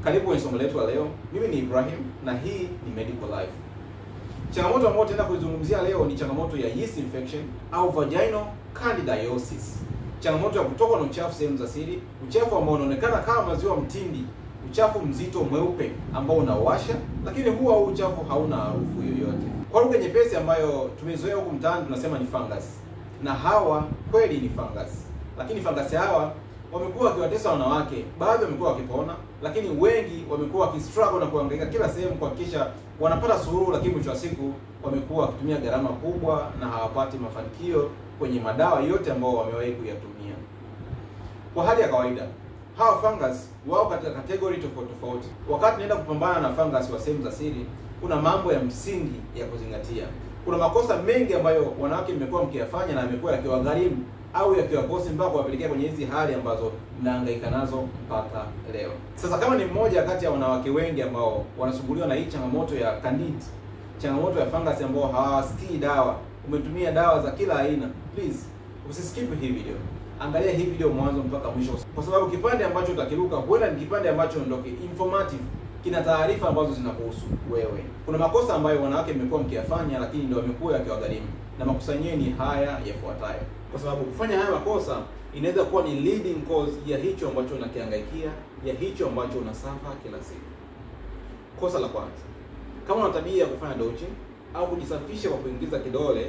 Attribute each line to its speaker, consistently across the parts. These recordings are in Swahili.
Speaker 1: Karibu kwenye somo letu la leo. Mimi ni Ibrahim na hii ni Medical Life. Changamoto ambayo tutaenda kuizungumzia leo ni changamoto ya yeast infection au vaginal candidiasis. Changamoto ya kutokwa na uchafu sehemu za siri, uchafu ambao unaonekana kama maziwa mtindi, uchafu mzito mweupe ambao unawasha, lakini huwa huu uchafu hauna harufu yoyote. Kwa lugha nyepesi ambayo tumezoea huku mtaani tunasema ni fungus. Na hawa kweli ni fungus. Lakini fungus hawa wamekuwa wakiwatesa wanawake, baadhi wamekuwa wakipona, lakini wengi wamekuwa wakistruggle na kuhangaika kila sehemu kuhakikisha wanapata suluhu, lakini mwisho wa siku wamekuwa wakitumia gharama kubwa na hawapati mafanikio kwenye madawa yote ambao wamewahi kuyatumia. Kwa hali ya kawaida, hawa fungus wao katika category tofauti tofauti. Wakati naenda kupambana na fungus wa sehemu za siri, kuna mambo ya msingi ya kuzingatia. Kuna makosa mengi ambayo wanawake mmekuwa mkiyafanya na yamekuwa yakiwagharimu au yakiwakosi mpaka kuwapelekea kwenye hizi hali ambazo mnahangaika nazo mpaka leo. Sasa kama ni mmoja kati ya wanawake wengi ambao wanasumbuliwa na hii changamoto ya candid, changamoto ya fungus ambao hawasikii dawa, umetumia dawa za kila aina, please usiskip hii video. Angalia hii video mwanzo mpaka mwisho, kwa sababu kipande ambacho utakiruka huenda ni kipande ambacho ndio informative, kina taarifa ambazo zinakuhusu wewe. Kuna makosa ambayo wanawake mmekuwa mkiyafanya lakini ndio wamekuwa yakiwagharimu, na makosa yenyewe ni haya yafuatayo. Kwa sababu kufanya haya makosa inaweza kuwa ni leading cause ya hicho ambacho unakihangaikia, ya hicho ambacho unasafa kila siku. Kosa la kwanza, kama una tabia ya kufanya dodging au kujisafisha kwa kuingiza kidole,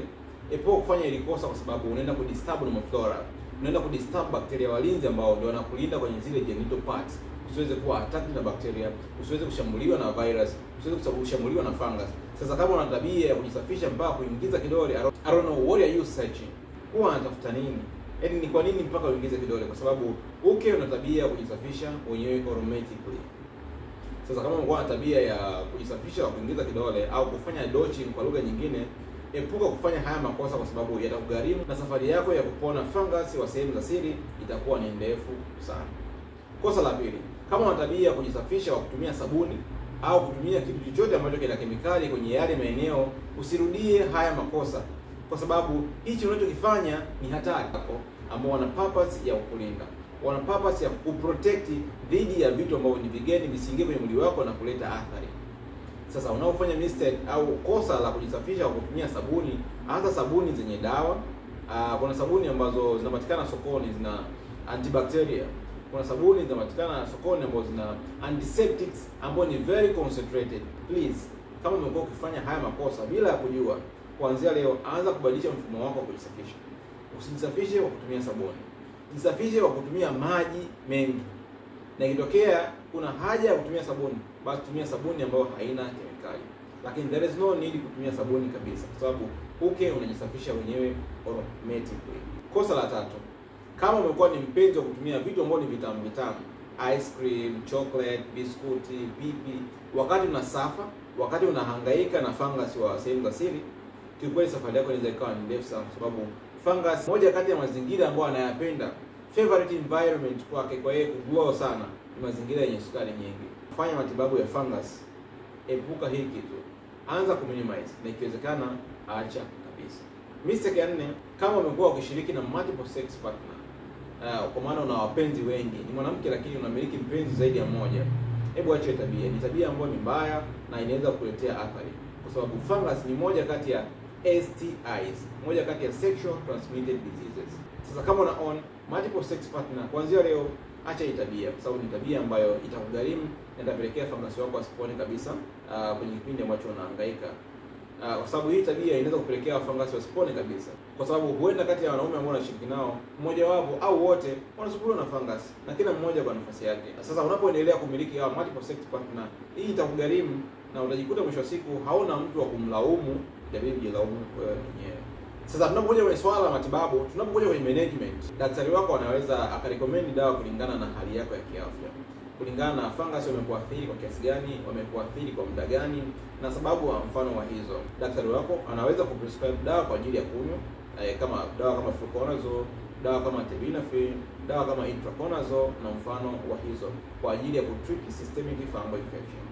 Speaker 1: epuka kufanya hili kosa, kwa sababu unaenda kudisturb normal flora, unaenda kudisturb bakteria walinzi ambao ndio wanakulinda kwenye zile genital parts, usiweze kuwa attacked na bakteria, usiweze kushambuliwa na virus, usiweze kushambuliwa na fungus. Sasa kama una tabia ya kujisafisha mpaka kuingiza kidole, I don't know what are you searching? Huwa anatafuta nini? Yaani ni kwa nini mpaka uingize kidole? Kwa sababu una tabia ya kujisafisha wenyewe automatically. Sasa kama unakuwa na tabia ya kujisafisha kwa kuingiza kidole au kufanya dodging kwa lugha nyingine, epuka kufanya haya makosa, kwa sababu yatakugharimu na safari yako ya kupona fungus wa sehemu za siri itakuwa ni ndefu sana. Kosa la pili, kama una tabia ya kujisafisha kwa kutumia sabuni au kutumia kitu chochote ambacho kina kemikali kwenye yale maeneo, usirudie haya makosa, kwa sababu hichi unachokifanya ni hatari yako, ambao wana purpose ya kukulinda, wana purpose ya kuprotect dhidi ya vitu ambavyo ni vigeni visiingie kwenye mwili wako na kuleta athari. Sasa unaofanya mistake au kosa la kujisafisha kwa kutumia sabuni, hata sabuni zenye dawa, kuna sabuni ambazo zinapatikana sokoni zina antibacteria, kuna sabuni zinapatikana sokoni ambazo zina antiseptics ambao ni very concentrated. Please, kama umekuwa ukifanya haya makosa bila ya kujua, kuanzia leo anza kubadilisha mfumo wako wa kujisafisha. Usijisafishe kwa kutumia sabuni, jisafishe kwa kutumia maji mengi, na ikitokea kuna haja ya kutumia sabuni, basi tumia sabuni ambayo haina kemikali, lakini there is no need kutumia sabuni kabisa, kwa sababu unajisafisha wenyewe automatically. Kosa la tatu, kama umekuwa ni mpenzi wa kutumia vitu ambavyo ni vitamu vitamu, ice cream, chocolate, biskuti, pipi, wakati unasafa, wakati unahangaika na fungus wa sehemu za siri, kiukweli safari yako inaweza ikawa ni ndefu sana, kwa sababu fungus, moja kati ya mazingira ambayo anayapenda, favorite environment kwake kwa yeye kuglow sana, ni mazingira yenye sukari nyingi. Fanya matibabu ya fungus, epuka hii kitu, anza kuminimize, na ikiwezekana acha kabisa. Mistake ya nne, kama umekuwa ukishiriki na multiple sex partner, kwa maana una wapenzi wengi, ni mwanamke lakini unamiliki mpenzi zaidi ya mmoja, hebu acha tabia. Ni tabia ambayo ni mbaya na inaweza kukuletea athari, kwa sababu fungus ni moja kati ya STIs, moja kati ya sexual transmitted diseases. Sasa kama una own multiple sex partner, kuanzia leo acha hii tabia, kwa sababu ni tabia ambayo itakugharimu na itapelekea fungus wako asipone kabisa kwenye kipindi ambacho unahangaika. Kwa sababu hii tabia inaweza kupelekea fungus wasipone kabisa, kwa sababu huenda kati ya wanaume ambao wanashiriki nao, mmoja wapo au wote wanasumbuliwa na fungus, na kila mmoja kwa nafasi yake. Sasa unapoendelea kumiliki hawa multiple sex partner, hii itakugharimu na utajikuta mwisho wa siku hauna mtu wa kumlaumu, itabidi kujilaumu wewe mwenyewe. Sasa tunapokuja kwenye swala la matibabu, tunapokuja kwenye management, daktari wako anaweza akarecommend dawa kulingana na hali yako ya kiafya, kulingana na fungus wamekuathiri kwa kiasi gani, wamekuathiri kwa muda gani, na sababu wa mfano wa hizo. Daktari wako anaweza kuprescribe dawa kwa ajili ya kunywa, kama dawa kama fluconazole, dawa kama terbinafine, dawa kama itraconazole na mfano wa hizo, kwa ajili ya kutreat systemic fungal infection.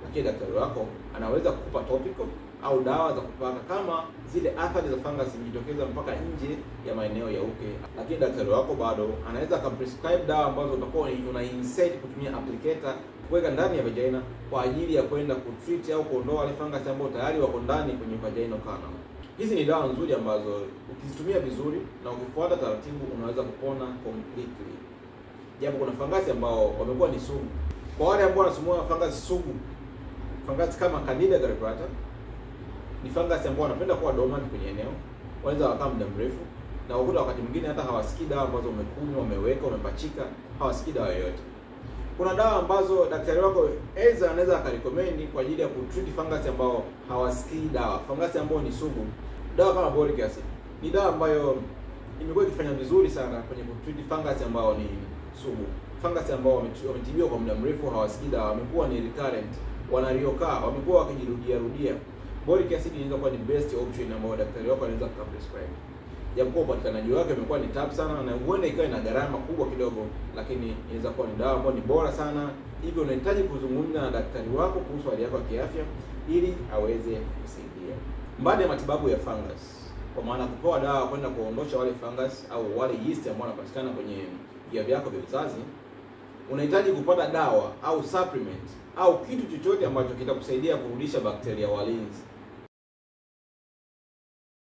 Speaker 1: Lakini daktari wako anaweza kukupa topical au dawa za kupaka kama zile athari za fungus zimejitokeza mpaka nje ya maeneo ya uke. Lakini daktari wako bado anaweza kuprescribe dawa ambazo utakuwa una insert kutumia applicator kuweka ndani ya vagina kwa ajili ya kwenda kutreat au kuondoa wale fungus ambao tayari wako ndani kwenye vaginal canal. Hizi ni dawa nzuri ambazo ukizitumia vizuri na ukifuata taratibu unaweza kupona completely. Japo kuna fangasi ambao wamekuwa ni sugu. Kwa wale ambao wanasumbua fangasi sugu, fangasi kama Candida garipata ni fangasi ambao wanapenda kuwa dormant kwenye eneo, wanaweza wakaa muda mrefu na ukuta wakati mwingine hata hawasikii dawa ambazo umekunywa, umeweka, umepachika, hawasikii dawa yoyote. Kuna dawa ambazo daktari wako aidha anaweza akarecommend kwa ajili ya kutreat fangasi ambao hawasikii dawa, fangasi ambao ni sugu. Dawa kama boric acid ni dawa ambayo imekuwa ikifanya vizuri sana kwenye kutreat fangasi ambao ni sugu. Fangasi ambao wametibiwa kwa muda mrefu, hawasikii dawa, wamekuwa ni recurrent, wanariokaa, wamekuwa wakijirudia. Boric acid inaweza kuwa ni best option ambayo daktari wako anaweza kuprescribe. Japokuwa upatikanaji wake umekuwa ni tabu sana na huenda ikawa ina gharama kubwa kidogo, lakini inaweza kuwa ni dawa ambayo ni bora sana. Hivyo unahitaji kuzungumza na daktari wako kuhusu hali yako ya kiafya ili aweze kusaidia. Baada ya matibabu ya fungus, kwa maana kupewa dawa kwenda kuondosha wale fungus au wale yeast ambao wanapatikana kwenye via vyako vya uzazi, unahitaji kupata dawa au supplement au kitu chochote ambacho kitakusaidia kurudisha bakteria walinzi